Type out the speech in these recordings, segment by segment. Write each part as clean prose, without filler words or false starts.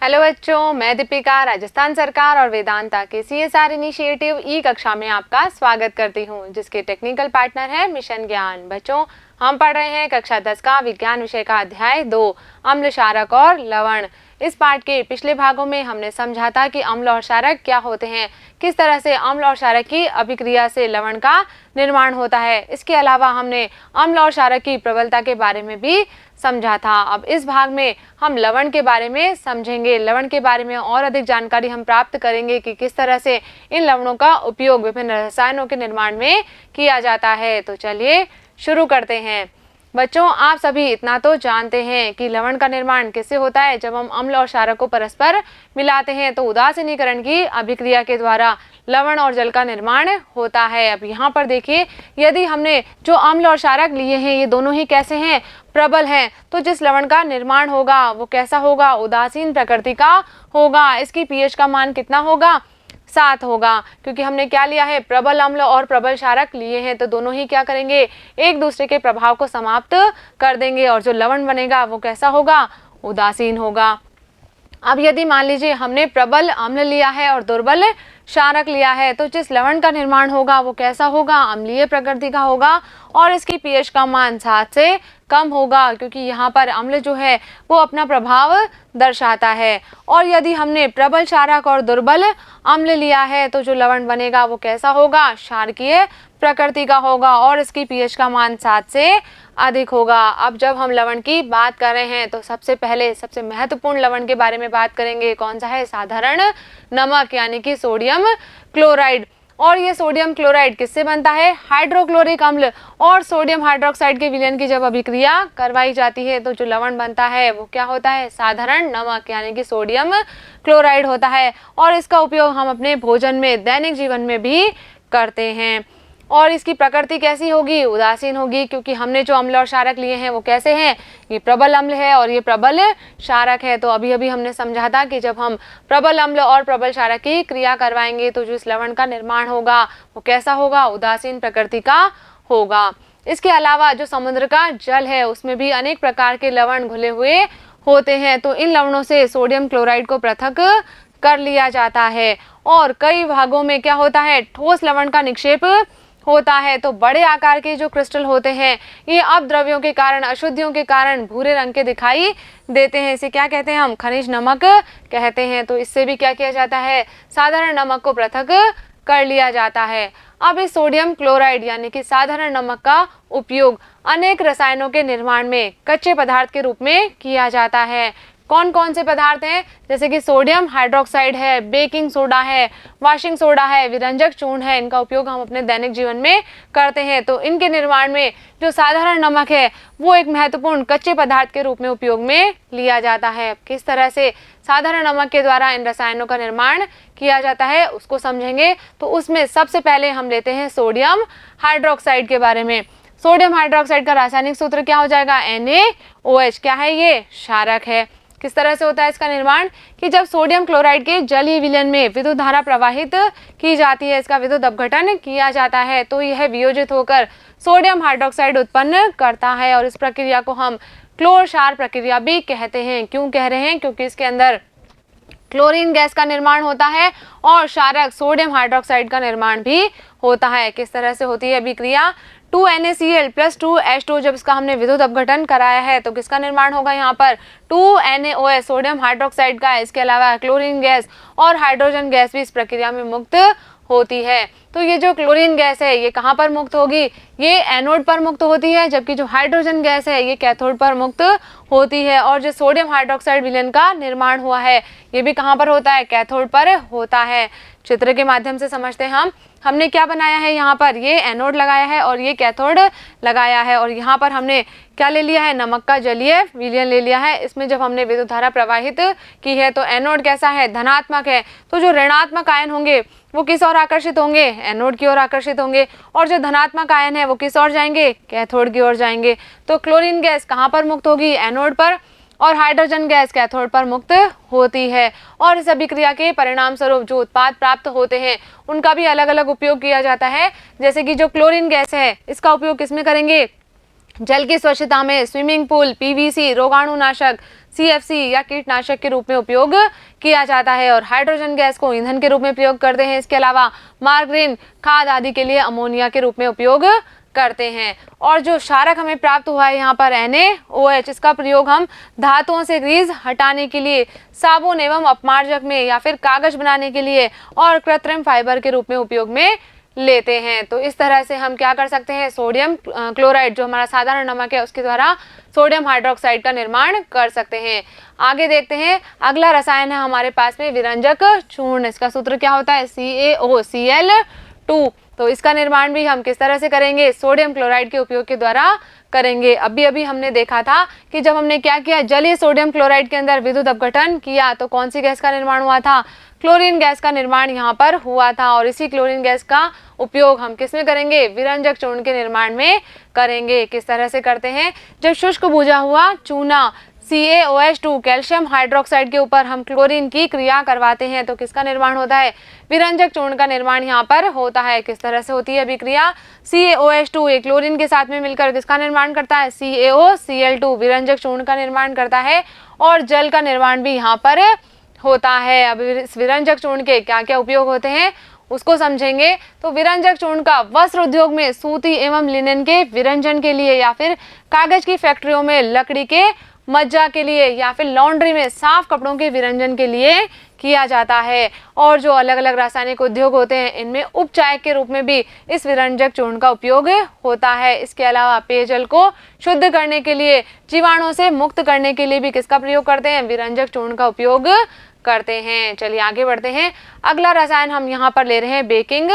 Hello बच्चों, मैं दीपिका राजस्थान सरकार और वेदांता के CSR इनिशिएटिव ई कक्षा में आपका स्वागत करती हूँ, जिसके टेक्निकल पार्टनर है मिशन ज्ञान। बच्चों, हम पढ़ रहे हैं कक्षा 10 का विज्ञान विषय का अध्याय 2 अम्ल, क्षारक और लवण। इस पाठ के पिछले भागों में हमने समझा था कि अम्ल और क्षारक क्या होते हैं, किस तरह से अम्ल और क्षारक की अभिक्रिया से लवण का निर्माण होता है। इसके अलावा हमने अम्ल और क्षारक की प्रबलता के बारे में भी समझा था। अब इस भाग में हम लवण के बारे में समझेंगे। लवण के बारे में और अधिक जानकारी हम प्राप्त करेंगे कि किस तरह से इन लवणों का उपयोग विभिन्न रसायनों के निर्माण में किया जाता है। तो चलिए शुरू करते हैं। बच्चों, आप सभी इतना तो जानते हैं कि लवण का निर्माण किससे होता है। जब हम अम्ल और क्षारक को परस्पर मिलाते हैं तो उदासीनीकरण की अभिक्रिया के द्वारा लवण और जल का निर्माण होता है। अब यहाँ पर देखिए, यदि हमने जो अम्ल और क्षारक लिए हैं ये दोनों ही कैसे हैं, प्रबल हैं, तो जिस लवण का निर्माण होगा वो कैसा होगा, उदासीन प्रकृति का होगा। इसकी pH का मान कितना होगा, 7 होगा, क्योंकि हमने क्या लिया है, प्रबल अम्ल और प्रबल क्षारक लिए हैं। तो दोनों ही क्या करेंगे, एक दूसरे के प्रभाव को समाप्त कर देंगे और जो लवण बनेगा वो कैसा होगा, उदासीन होगा। अब यदि मान लीजिए हमने प्रबल अम्ल लिया है और दुर्बल क्षारक लिया है, तो जिस लवण का निर्माण होगा वो कैसा होगा, अम्लीय प्रकृति का होगा और इसकी pH का मान 7 से कम होगा, क्योंकि यहाँ पर अम्ल जो है वो अपना प्रभाव दर्शाता है। और यदि हमने प्रबल क्षारक और दुर्बल अम्ल लिया है तो जो लवण बनेगा वो कैसा होगा, क्षारकीय प्रकृति का होगा और इसकी pH का मान 7 से अधिक होगा। अब जब हम लवण की बात कर रहे हैं तो सबसे पहले सबसे महत्वपूर्ण लवण के बारे में बात करेंगे। कौन सा है, साधारण नमक यानी कि सोडियम क्लोराइड। और ये सोडियम क्लोराइड किससे बनता है, हाइड्रोक्लोरिक अम्ल और सोडियम हाइड्रोक्साइड के विलयन की जब अभिक्रिया करवाई जाती है तो जो लवण बनता है वो क्या होता है, साधारण नमक यानी कि सोडियम क्लोराइड होता है। और इसका उपयोग हम अपने भोजन में, दैनिक जीवन में भी करते हैं। और इसकी प्रकृति कैसी होगी, उदासीन होगी, क्योंकि हमने जो अम्ल और क्षारक लिए हैं वो कैसे हैं, ये प्रबल अम्ल है और ये प्रबल क्षारक है। तो अभी अभी हमने समझा था कि जब हम प्रबल अम्ल और प्रबल क्षारक की क्रिया करवाएंगे तो जो इस लवण का निर्माण होगा वो कैसा होगा, उदासीन प्रकृति का होगा। इसके अलावा जो समुद्र का जल है उसमें भी अनेक प्रकार के लवण घुले हुए होते हैं। तो इन लवणों से सोडियम क्लोराइड को पृथक कर लिया जाता है और कई भागों में क्या होता है, ठोस लवण का निक्षेप होता है। तो बड़े आकार के जो क्रिस्टल होते हैं ये अपद्रव्यों के कारण, अशुद्धियों के कारण भूरे रंग के दिखाई देते हैं। इसे क्या कहते हैं, हम खनिज नमक कहते हैं। तो इससे भी क्या किया जाता है, साधारण नमक को पृथक कर लिया जाता है। अब इस सोडियम क्लोराइड यानी कि साधारण नमक का उपयोग अनेक रसायनों के निर्माण में कच्चे पदार्थ के रूप में किया जाता है। कौन कौन से पदार्थ हैं, जैसे कि सोडियम हाइड्रोक्साइड है, बेकिंग सोडा है, वाशिंग सोडा है, विरंजक चूर्ण है, इनका उपयोग हम अपने दैनिक जीवन में करते हैं। तो इनके निर्माण में जो साधारण नमक है वो एक महत्वपूर्ण कच्चे पदार्थ के रूप में उपयोग में लिया जाता है। किस तरह से साधारण नमक के द्वारा इन रसायनों का निर्माण किया जाता है उसको समझेंगे। तो उसमें सबसे पहले हम लेते हैं सोडियम हाइड्रोक्साइड के बारे में। सोडियम हाइड्रोक्साइड का रासायनिक सूत्र क्या हो जाएगा, NaOH। क्या है ये, क्षारक है। किस तरह से होता है इसका निर्माण, कि जब सोडियम क्लोराइड के जलीय विलयन में विद्युत धारा प्रवाहित की जाती है, इसका विद्युत अपघटन किया जाता है, तो यह वियोजित होकर सोडियम हाइड्रोक्साइड उत्पन्न करता है और इस प्रक्रिया को हम क्लोर क्षार प्रक्रिया भी कहते हैं। क्यों कह रहे हैं, क्योंकि इसके अंदर क्लोरीन गैस का निर्माण होता है और क्षारक सोडियम हाइड्रोक्साइड का निर्माण भी होता है। किस तरह से होती है अभिक्रिया, 2NaCl + 2H2, जब इसका हमने विद्युत अपघटन कराया है तो किसका निर्माण होगा, यहाँ पर 2NaOH सोडियम हाइड्रोक्साइड का। इसके अलावा क्लोरीन गैस और हाइड्रोजन गैस भी इस प्रक्रिया में मुक्त होती है। तो ये जो क्लोरीन गैस है ये कहाँ पर मुक्त होगी, ये एनोड पर मुक्त होती है, जबकि जो हाइड्रोजन गैस है ये कैथोड पर मुक्त होती है। और जो सोडियम हाइड्रोक्साइड विलयन का निर्माण हुआ है ये भी कहाँ पर होता है, कैथोड पर होता है। चित्र के माध्यम से समझते हैं हमने क्या बनाया है, यहाँ पर ये एनोड लगाया है और ये कैथोड लगाया है और यहाँ पर हमने क्या ले लिया है, नमक का जलीय विलयन ले लिया है। इसमें जब हमने विद्युत धारा प्रवाहित की है तो एनोड कैसा है, धनात्मक है। तो जो ऋणात्मक आयन होंगे वो किस ओर आकर्षित होंगे, एनोड की ओर आकर्षित होंगे, और जो धनात्मक आयन है वो किस ओर जाएंगे, कैथोड की ओर जाएंगे। तो क्लोरीन गैस कहाँ पर मुक्त होगी, एनोड पर, और हाइड्रोजन गैस कैथोड पर मुक्त होती है। और इस अभिक्रिया के परिणाम स्वरूप जो उत्पाद प्राप्त होते हैं उनका भी अलग अलग उपयोग किया जाता है। जैसे कि जो क्लोरीन गैस है इसका उपयोग किसमें करेंगे, जल की स्वच्छता में स्विमिंग पूल, पीवीसी, रोगाणुनाशक, सीएफसी या कीटनाशक के रूप में उपयोग किया जाता है और हाइड्रोजन गैस को ईंधन के रूप में प्रयोग करते हैं। इसके अलावा मार्गरीन, खाद आदि के लिए अमोनिया के रूप में उपयोग करते हैं। और जो क्षारक हमें प्राप्त हुआ है यहाँ पर NaOH, इसका प्रयोग हम धातुओं से ग्रीस हटाने के लिए, साबुन एवं अपमार्जक में या फिर कागज बनाने के लिए और कृत्रिम फाइबर के रूप में उपयोग में लेते हैं। तो इस तरह से हम क्या कर सकते हैं, सोडियम क्लोराइड जो हमारा साधारण नमक है उसके द्वारा सोडियम हाइड्रोक्साइड का निर्माण कर सकते हैं। आगे देखते हैं, अगला रसायन है हमारे पास में विरंजक चूर्ण। इसका सूत्र क्या होता है, CaOCl2। तो इसका निर्माण भी हम किस तरह से करेंगे, सोडियम क्लोराइड के उपयोग के द्वारा करेंगे। अभी हमने देखा था कि जब हमने क्या किया, जलीय सोडियम क्लोराइड के अंदर विद्युत अपघटन किया तो कौन सी गैस का निर्माण हुआ था, क्लोरीन गैस का निर्माण यहाँ पर हुआ था। और इसी क्लोरीन गैस का उपयोग हम किस में करेंगे, विरंजक चूर्ण के निर्माण में करेंगे। किस तरह से करते हैं, जब शुष्क बुझा हुआ चूना CaOH2 कैल्शियम हाइड्रोक्साइड के ऊपर हम क्लोरीन की क्रिया करवाते हैं तो किसका निर्माण होता है, विरंजक चूर्ण का निर्माण यहाँ पर होता है। किस तरह से होती है अभिक्रिया, CaOH2 एक क्लोरीन के साथ में मिलकर किसका निर्माण करता है, CaOCl2 विरंजक चूर्ण का निर्माण करता है और जल का निर्माण भी यहाँ पर होता है। अब इस विरंजक चूर्ण के क्या क्या उपयोग होते हैं उसको समझेंगे। तो विरंजक चूर्ण का वस्त्र उद्योग में सूती एवं लिनन के विरंजन के लिए या फिर कागज की फैक्ट्रियों में लकड़ी के मज्जा के लिए या फिर लॉन्ड्री में साफ कपड़ों के विरंजन के लिए किया जाता है। और जो अलग अलग रासायनिक उद्योग होते हैं इनमें उपचायक के रूप में भी इस विरंजक चूर्ण का उपयोग होता है। इसके अलावा पेयजल को शुद्ध करने के लिए, जीवाणुओं से मुक्त करने के लिए भी किसका प्रयोग करते हैं, विरंजक चूर्ण का उपयोग करते हैं। चलिए आगे बढ़ते हैं, अगला रसायन हम यहाँ पर ले रहे हैं बेकिंग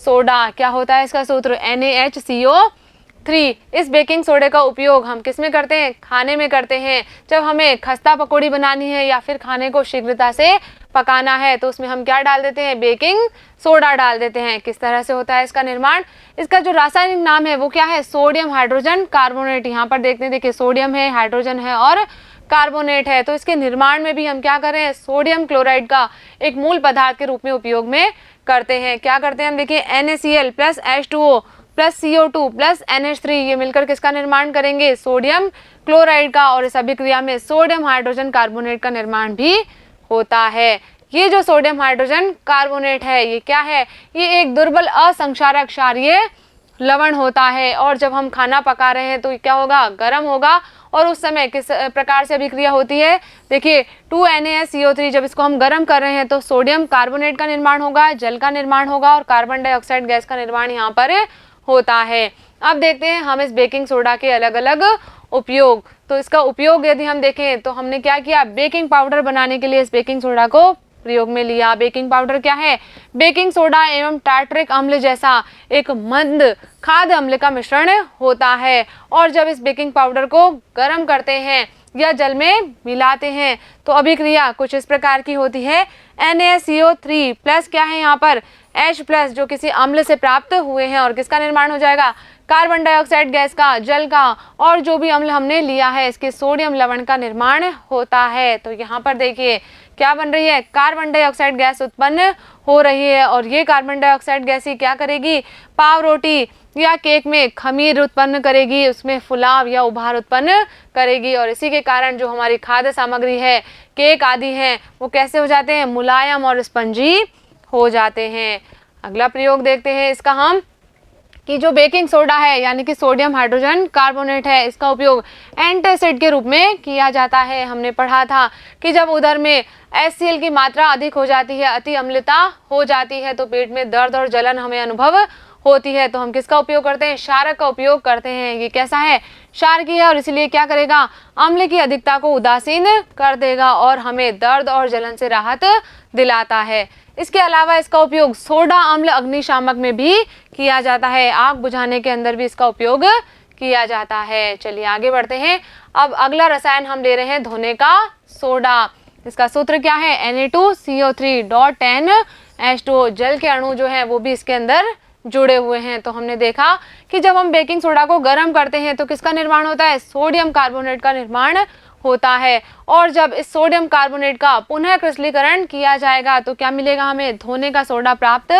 सोडा। क्या होता है इसका सूत्र, NaHCO3। इस बेकिंग सोडे का उपयोग हम किस में करते हैं, खाने में करते हैं। जब हमें खस्ता पकौड़ी बनानी है या फिर खाने को शीघ्रता से पकाना है तो उसमें हम क्या डाल देते हैं, बेकिंग सोडा डाल देते हैं। किस तरह से होता है इसका निर्माण, इसका जो रासायनिक नाम है वो क्या है, सोडियम हाइड्रोजन कार्बोनेट। यहाँ पर देखते हैं, देखिए सोडियम है, हाइड्रोजन है और कार्बोनेट है। तो इसके निर्माण में भी हम क्या कर रहे हैं, सोडियम क्लोराइड का एक मूल पदार्थ के रूप में उपयोग में करते हैं। क्या करते हैं हम, देखिए NaCl plus H2O plus CO2 plus NH3 ये मिलकर किसका निर्माण करेंगे, सोडियम क्लोराइड का। और इस अभिक्रिया में सोडियम हाइड्रोजन कार्बोनेट का निर्माण भी होता है। ये जो सोडियम हाइड्रोजन कार्बोनेट है ये क्या है, ये एक दुर्बल असंक्षारक क्षारीय लवण होता है। और जब हम खाना पका रहे हैं तो क्या होगा, गर्म होगा। और उस समय किस प्रकार से अभिक्रिया होती है, देखिए 2NaCO3 जब इसको हम गर्म कर रहे हैं तो सोडियम कार्बोनेट का निर्माण होगा, जल का निर्माण होगा और कार्बन डाइऑक्साइड गैस का निर्माण यहाँ पर होता है। अब देखते हैं हम इस बेकिंग सोडा के अलग अलग उपयोग। तो इसका उपयोग यदि हम देखें तो हमने क्या किया, बेकिंग पाउडर बनाने के लिए इस बेकिंग सोडा को प्रयोग में लिया। बेकिंग पाउडर क्या है, बेकिंग सोडा एवं टार्टरिक अम्ल जैसा एक मंद खाद्य अम्ल का मिश्रण होता है। और जब इस बेकिंग पाउडर को गर्म करते हैं या जल में मिलाते हैं तो अभिक्रिया कुछ इस प्रकार की होती है। NaCO3 प्लस क्या है यहाँ पर, H प्लस जो किसी अम्ल से प्राप्त हुए हैं और किसका निर्माण हो जाएगा, कार्बन डाइऑक्साइड गैस का, जल का और जो भी अम्ल हमने लिया है इसके सोडियम लवण का निर्माण होता है। तो यहाँ पर देखिए क्या बन रही है, कार्बन डाइऑक्साइड गैस उत्पन्न हो रही है। और ये कार्बन डाइऑक्साइड गैस ही क्या करेगी, पाव रोटी या केक में खमीर उत्पन्न करेगी, उसमें फुलाव या उभार उत्पन्न करेगी। और इसी के कारण जो हमारी खाद्य सामग्री है, केक आदि हैं, वो कैसे हो जाते हैं, मुलायम और स्पंजी हो जाते हैं। अगला प्रयोग देखते हैं इसका हम, कि जो बेकिंग सोडा है यानी कि सोडियम हाइड्रोजन कार्बोनेट है, इसका उपयोग एंटासिड के रूप में किया जाता है। हमने पढ़ा था कि जब उदर में HCl की मात्रा अधिक हो जाती है, अति अम्लता हो जाती है तो पेट में दर्द और जलन हमें अनुभव होती है। तो हम किसका उपयोग करते हैं, क्षारक का उपयोग करते हैं। ये कैसा है, क्षारकीय है और इसलिए क्या करेगा, अम्ल की अधिकता को उदासीन कर देगा और हमें दर्द और जलन से राहत दिलाता है। इसके अलावा इसका उपयोग सोडा अम्ल अग्निशामक में भी किया जाता है, आग बुझाने के अंदर भी इसका उपयोग किया जाता है। चलिए आगे बढ़ते हैं। अब अगला रसायन हम ले रहे हैं धोने का सोडा। इसका सूत्र क्या है, Na2CO3.10H2O। जल के अणु जो है वो भी इसके अंदर जुड़े हुए हैं। तो हमने देखा कि जब हम बेकिंग सोडा को गर्म करते हैं तो किसका निर्माण होता है, सोडियम कार्बोनेट का निर्माण होता है। और जब इस सोडियम कार्बोनेट का पुनः क्रिस्टलीकरण किया जाएगा तो क्या मिलेगा, हमें धोने का सोडा प्राप्त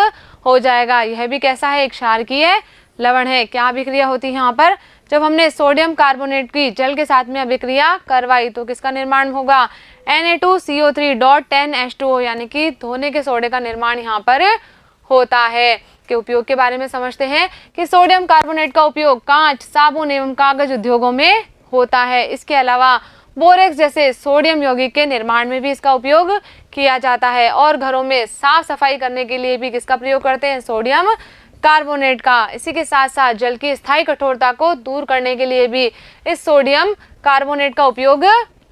हो जाएगा। यह भी कैसा है, एक क्षारकीय लवण है। क्या अभिक्रिया होती है यहाँ पर, जब हमने सोडियम कार्बोनेट की जल के साथ में अभिक्रिया करवाई तो किसका निर्माण होगा, Na2CO3.10H2O यानी कि धोने के सोडे का निर्माण यहाँ पर होता है। के उपयोग के बारे में समझते हैं कि सोडियम कार्बोनेट का उपयोग कांच, साबुन एवं कागज उद्योगों में होता है। इसके अलावा बोरेक्स जैसे सोडियम यौगिक के निर्माण में भी इसका उपयोग किया जाता है और घरों में साफ सफाई करने के लिए भी किसका प्रयोग करते हैं, सोडियम कार्बोनेट का। इसी के साथ साथ जल की स्थायी कठोरता को दूर करने के लिए भी इस सोडियम कार्बोनेट का उपयोग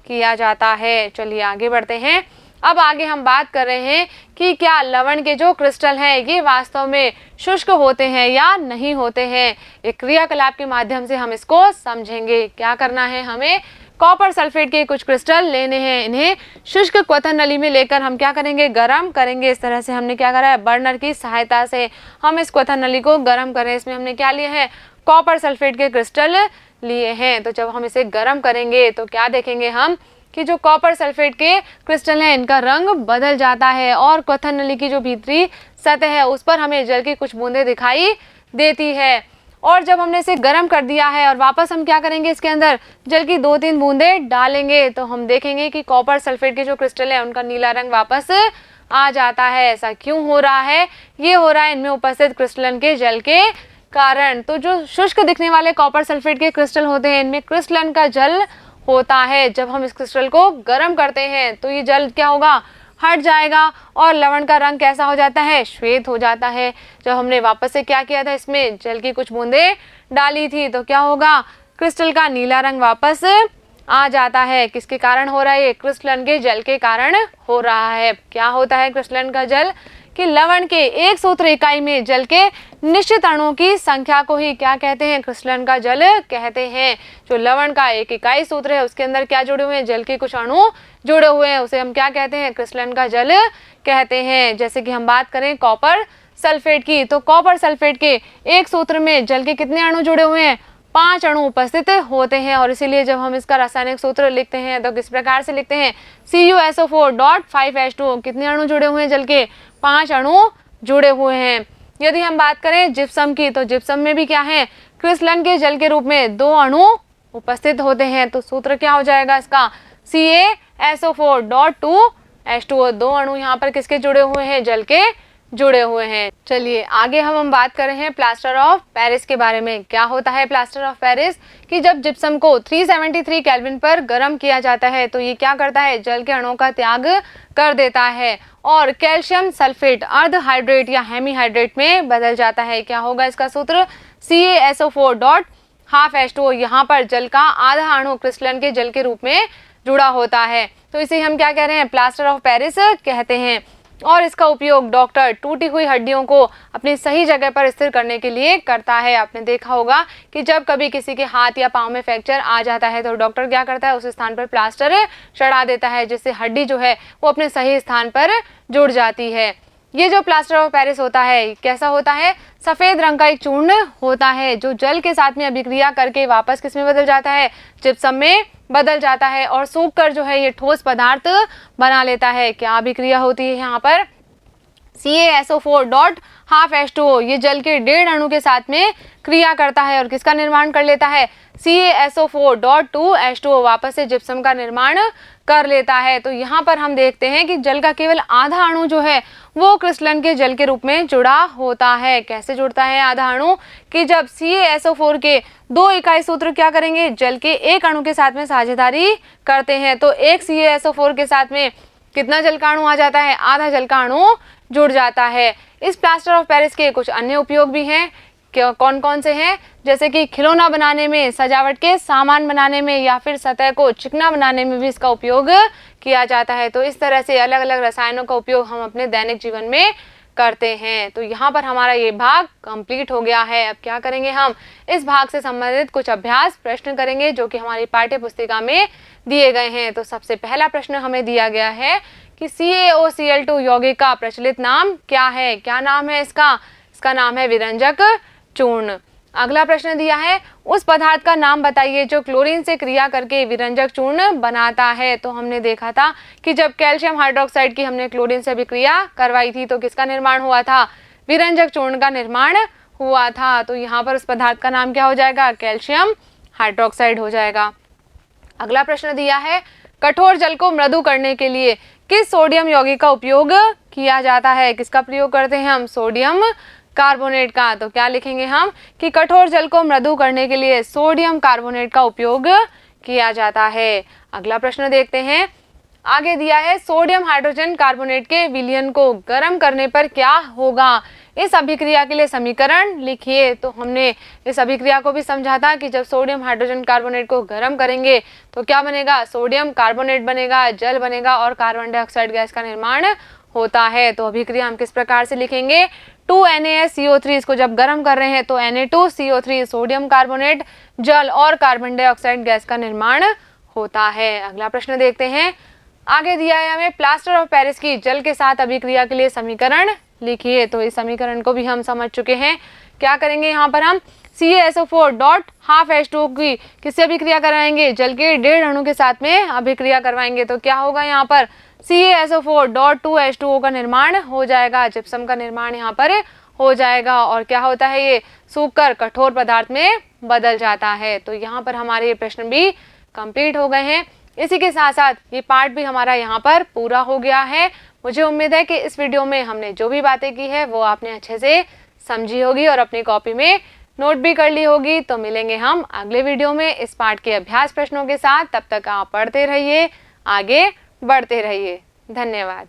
किया जाता है। चलिए आगे बढ़ते हैं। अब आगे हम बात कर रहे हैं कि क्या लवण के जो क्रिस्टल हैं ये वास्तव में शुष्क होते हैं या नहीं होते हैं। एक क्रियाकलाप के माध्यम से हम इसको समझेंगे। क्या करना है, हमें कॉपर सल्फेट के कुछ क्रिस्टल लेने हैं। इन्हें शुष्क क्वथन नली में लेकर हम क्या करेंगे, गर्म करेंगे। इस तरह से हमने क्या करा है, बर्नर की सहायता से हम इस क्वथन नली को गर्म करें। इसमें हमने क्या लिए हैं, कॉपर सल्फेट के क्रिस्टल लिए हैं। तो जब हम इसे गर्म करेंगे तो क्या देखेंगे हम कि जो कॉपर सल्फेट के क्रिस्टल हैं इनका रंग बदल जाता है और क्वथन नली की जो भीतरी सतह है उस पर हमें जल की कुछ बूंदें दिखाई देती है। और जब हमने इसे गर्म कर दिया है और वापस हम क्या करेंगे, इसके अंदर जल की 2-3 बूंदें डालेंगे तो हम देखेंगे कि कॉपर सल्फेट के जो क्रिस्टल है उनका नीला रंग वापस आ जाता है। ऐसा क्यों हो रहा है, ये हो रहा है इनमें उपस्थित क्रिस्टलन के जल के कारण। तो जो शुष्क दिखने वाले कॉपर सल्फेट के क्रिस्टल होते हैं इनमें क्रिस्टलन का जल होता है। जब हम इस क्रिस्टल को गर्म करते हैं तो ये जल क्या होगा, हट जाएगा और लवण का रंग कैसा हो जाता है, श्वेत हो जाता है। जब हमने वापस से क्या किया था, इसमें जल की कुछ बूंदें डाली थी तो क्या होगा, क्रिस्टल का नीला रंग वापस आ जाता है। किसके कारण हो रहा है, ये क्रिस्टलन के जल के कारण हो रहा है। क्या होता है क्रिस्टलन का जल कि लवण के एक सूत्र इकाई में जल के निश्चित अणुओं की संख्या को ही क्या कहते हैं, क्रिस्टलन का जल कहते हैं। जो लवण का एक इकाई सूत्र है उसके अंदर क्या जुड़े हुए हैं, जल के कुछ अणु जुड़े हुए हैं, उसे हम क्या कहते हैं, क्रिस्टलन का जल कहते हैं। जैसे कि हम बात करें कॉपर सल्फेट की, तो कॉपर सल्फेट के एक सूत्र में जल के कितने अणु जुड़े हुए हैं, 5 अणु उपस्थित होते हैं। और इसीलिए जब हम इसका रासायनिक सूत्र लिखते हैं तो किस प्रकार से लिखते हैं, CuSO4.5H2O। कितने अणु जुड़े हुए हैं, जल के 5 अणु जुड़े हुए हैं। यदि हम बात करें जिप्सम की, तो जिप्सम में भी क्या है, क्रिस्टलन के जल के रूप में 2 अणु उपस्थित होते हैं। तो सूत्र क्या हो जाएगा इसका, CaSO4.2H2O। 2 अणु यहाँ पर किसके जुड़े हुए हैं, जल के जुड़े हुए हैं। चलिए आगे हम बात कर रहे हैं प्लास्टर ऑफ पेरिस के बारे में। क्या होता है प्लास्टर ऑफ पेरिस कि जब जिप्सम को 373 केल्विन पर गर्म किया जाता है तो ये क्या करता है, जल के अणुओं का त्याग कर देता है और कैल्शियम सल्फेट अर्ध हाइड्रेट या हेमीहाइड्रेट में बदल जाता है। क्या होगा इसका सूत्र, CaSO4.5H2O। यहाँ पर जल का आधा अणु क्रिस्टलन के जल के रूप में जुड़ा होता है। तो इसे हम क्या कह रहे हैं, प्लास्टर ऑफ पेरिस कहते हैं। और इसका उपयोग डॉक्टर टूटी हुई हड्डियों को अपनी सही जगह पर स्थिर करने के लिए करता है। आपने देखा होगा कि जब कभी किसी के हाथ या पांव में फ्रैक्चर आ जाता है तो डॉक्टर क्या करता है, उस स्थान पर प्लास्टर चढ़ा देता है जिससे हड्डी जो है वो अपने सही स्थान पर जुड़ जाती है। ये जो प्लास्टर ऑफ पेरिस होता है कैसा होता है, सफेद रंग का एक चूर्ण होता है जो जल के साथ में अभिक्रिया करके वापस किस में बदल जाता है, जिप्सम में बदल जाता है और सूख कर जो है ये ठोस पदार्थ बना लेता है। क्या अभिक्रिया होती है यहाँ पर, CaSO4.5H2O ये जल के 1.5 अणु के साथ में क्रिया करता है और किसका निर्माण कर लेता है, CaSO4.2H2O वापस से जिप्सम का निर्माण कर लेता है। तो यहाँ पर हम देखते हैं कि जल का केवल आधा अणु जो है वो क्रिस्टलन के जल के रूप में जुड़ा होता है। कैसे जुड़ता है आधा अणु कि जब CaSO4 के 2 इकाई सूत्र क्या करेंगे, जल के एक अणु के साथ में साझेदारी करते हैं तो एक CaSO4 के साथ में कितना जल का अणु आ जाता है, आधा जल का अणु जुड़ जाता है। इस प्लास्टर ऑफ पेरिस के कुछ अन्य उपयोग भी हैं। कौन कौन से हैं, जैसे कि खिलौना बनाने में, सजावट के सामान बनाने में या फिर सतह को चिकना बनाने में भी इसका उपयोग किया जाता है। तो इस तरह से अलग अलग रसायनों का उपयोग हम अपने दैनिक जीवन में करते हैं। तो यहाँ पर हमारा ये भाग कंप्लीट हो गया है। अब क्या करेंगे, हम इस भाग से संबंधित कुछ अभ्यास प्रश्न करेंगे जो कि हमारी पाठ्य पुस्तिका में दिए गए हैं। तो सबसे पहला प्रश्न हमें दिया गया है कि CaOCl2 यौगिक का प्रचलित नाम क्या है। क्या नाम है इसका, इसका नाम है विरंजक चूर्ण। अगला प्रश्न दिया है, उस पदार्थ का नाम बताइए जो क्लोरीन से क्रिया करके विरंजक चूर्ण बनाता है। तो हमने देखा था कि जब कैल्शियम हाइड्रोक्साइड की हमने क्लोरीन से अभिक्रिया करवाई थी तो किसका निर्माण हुआ था, विरंजक चूर्ण का निर्माण हुआ था। तो यहाँ पर उस पदार्थ का नाम क्या हो जाएगा? कैल्शियम हाइड्रोक्साइड हो जाएगा। अगला प्रश्न दिया है, कठोर जल को मृदु करने के लिए किस सोडियम यौगिक का उपयोग किया जाता है? किसका प्रयोग करते हैं हम? सोडियम कार्बोनेट का। तो क्या लिखेंगे हम कि कठोर जल को मृदु करने के लिए सोडियम कार्बोनेट का उपयोग किया जाता है। अगला प्रश्न देखते हैं, आगे दिया है, सोडियम हाइड्रोजन कार्बोनेट के विलयन को गर्म करने पर क्या होगा? इस अभिक्रिया के लिए समीकरण लिखिए। तो हमने इस अभिक्रिया को भी समझा था कि जब सोडियम हाइड्रोजन कार्बोनेट को गर्म करेंगे तो क्या बनेगा? सोडियम कार्बोनेट बनेगा, जल बनेगा और कार्बन डाइऑक्साइड गैस का निर्माण होता है। तो अभिक्रिया हम किस प्रकार से लिखेंगे? 2NaCO3 इसको जब गर्म कर रहे हैं तो Na2CO3 सोडियम कार्बोनेट, जल और कार्बन डाइऑक्साइड गैस का निर्माण होता है। अगला प्रश्न देखते हैं, आगे दिया है हमें, प्लास्टर ऑफ पेरिस की जल के साथ अभिक्रिया के लिए समीकरण लिखिए। तो इस समीकरण को भी हम समझ चुके हैं। क्या करेंगे यहाँ पर हम CaSO4 डॉट हाफ H2O की किससे अभिक्रिया कराएंगे? जल के 1.5 अणु के साथ में अभिक्रिया करवाएंगे। तो क्या होगा यहाँ पर? CaSO4 डॉट 2H2O का निर्माण हो जाएगा, जिप्सम का निर्माण यहाँ पर हो जाएगा। और क्या होता है? ये सूखकर कठोर पदार्थ में बदल जाता है। तो यहाँ पर हमारे ये प्रश्न भी कंप्लीट हो गए हैं। इसी के साथ साथ ये पार्ट भी हमारा यहाँ पर पूरा हो गया है। मुझे उम्मीद है कि इस वीडियो में हमने जो भी बातें की है वो आपने अच्छे से समझी होगी और अपनी कॉपी में नोट भी कर ली होगी। तो मिलेंगे हम अगले वीडियो में इस पार्ट के अभ्यास प्रश्नों के साथ। तब तक आप पढ़ते रहिए, आगे बढ़ते रहिए। धन्यवाद।